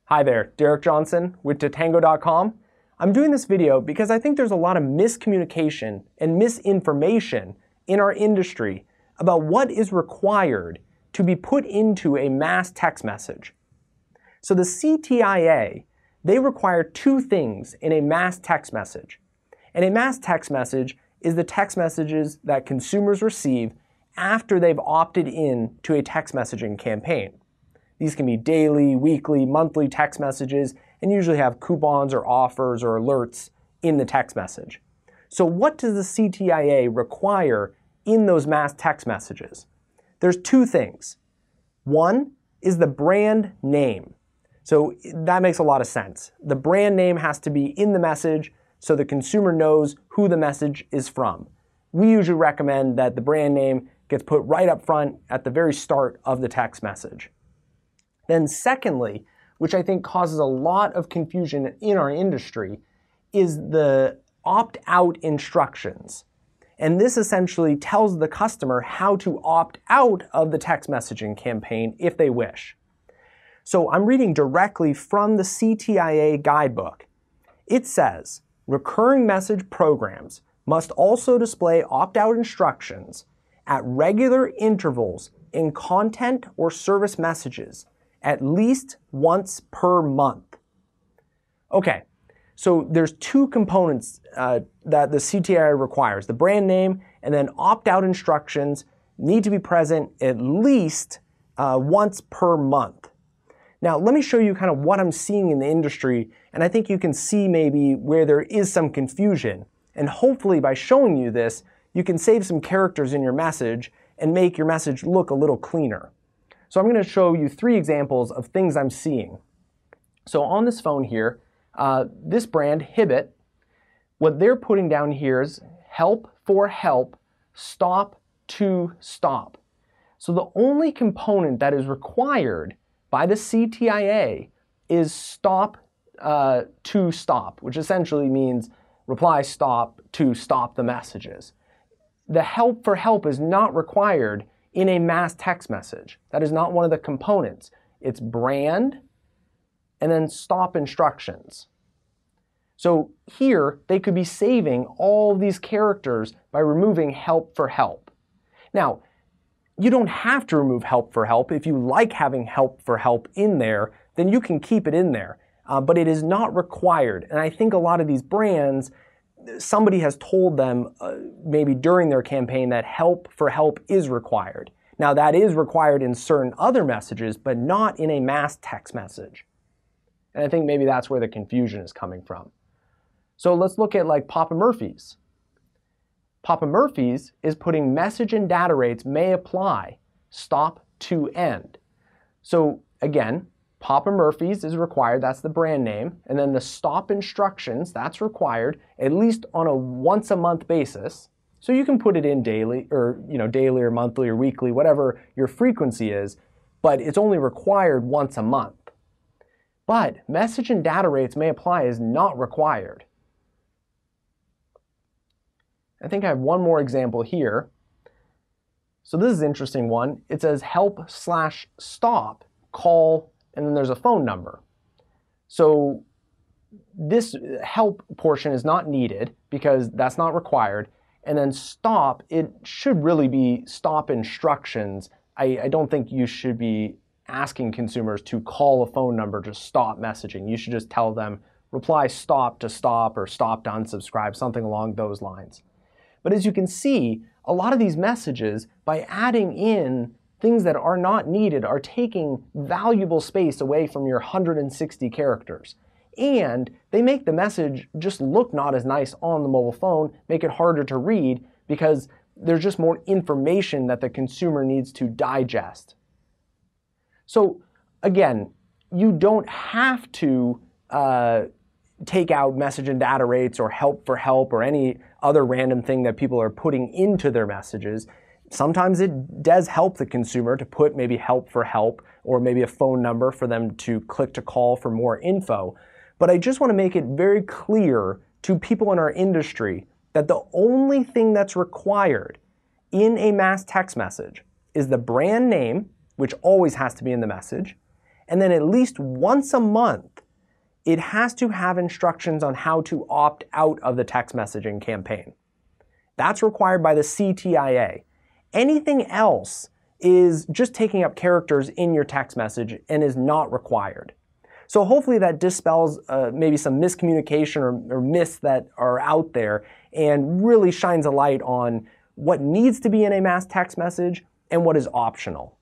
Hi there, Derek Johnson with Tatango.com. I'm doing this video because I think there's a lot of miscommunication and misinformation in our industry about what is required to be put into a mass text message. So the CTIA, they require two things in a mass text message. And a mass text message is the text messages that consumers receive after they've opted in to a text messaging campaign. These can be daily, weekly, monthly text messages, and usually have coupons or offers or alerts in the text message. So what does the CTIA require in those mass text messages? There's two things. One is the brand name. So that makes a lot of sense. The brand name has to be in the message so the consumer knows who the message is from. We usually recommend that the brand name gets put right up front at the very start of the text message. Then secondly, which I think causes a lot of confusion in our industry, is the opt-out instructions. And this essentially tells the customer how to opt out of the text messaging campaign if they wish. So I'm reading directly from the CTIA guidebook. It says, recurring message programs must also display opt-out instructions at regular intervals in content or service messages at least once per month. Okay, so there's two components that the CTIA requires. The brand name and then opt-out instructions need to be present at least once per month. Now, let me show you kind of what I'm seeing in the industry, and I think you can see maybe where there is some confusion. And hopefully by showing you this, you can save some characters in your message and make your message look a little cleaner. So I'm going to show you three examples of things I'm seeing. So on this phone here, this brand, Hibbett, what they're putting down here is help for help, stop to stop. So the only component that is required by the CTIA is stop to stop, which essentially means reply stop to stop the messages. The help for help is not required in a mass text message. That is not one of the components. It's brand and then stop instructions. So here they could be saving all of these characters by removing help for help. Now, you don't have to remove help for help. If you like having help for help in there, then you can keep it in there. But it is not required. And I think a lot of these brands, somebody has told them maybe during their campaign that help for help is required. Now that is required in certain other messages, but not in a mass text message. And I think maybe that's where the confusion is coming from. So let's look at like Papa Murphy's. Papa Murphy's is putting message and data rates may apply, stop to end. So again, Papa Murphy's is required, that's the brand name, and then the stop instructions, that's required, at least on a once a month basis. So you can put it in daily or daily or monthly or weekly, whatever your frequency is, but it's only required once a month. But message and data rates may apply is not required. I think I have one more example here. So this is an interesting one. It says help/stop, call, and then there's a phone number. So this help portion is not needed because that's not required. And then stop, it should really be stop instructions. I don't think you should be asking consumers to call a phone number to stop messaging. You should just tell them reply stop to stop or stop to unsubscribe, something along those lines. But as you can see, a lot of these messages, by adding in things that are not needed, are taking valuable space away from your 160 characters. And they make the message just look not as nice on the mobile phone, make it harder to read because there's just more information that the consumer needs to digest. So again, you don't have to take out message and data rates or help for help or any other random thing that people are putting into their messages. Sometimes it does help the consumer to put maybe help for help or maybe a phone number for them to click to call for more info. But I just want to make it very clear to people in our industry that the only thing that's required in a mass text message is the brand name, which always has to be in the message, and then at least once a month, it has to have instructions on how to opt out of the text messaging campaign. That's required by the CTIA. Anything else is just taking up characters in your text message and is not required. So hopefully that dispels maybe some miscommunication or myths that are out there and really shines a light on what needs to be in a mass text message and what is optional.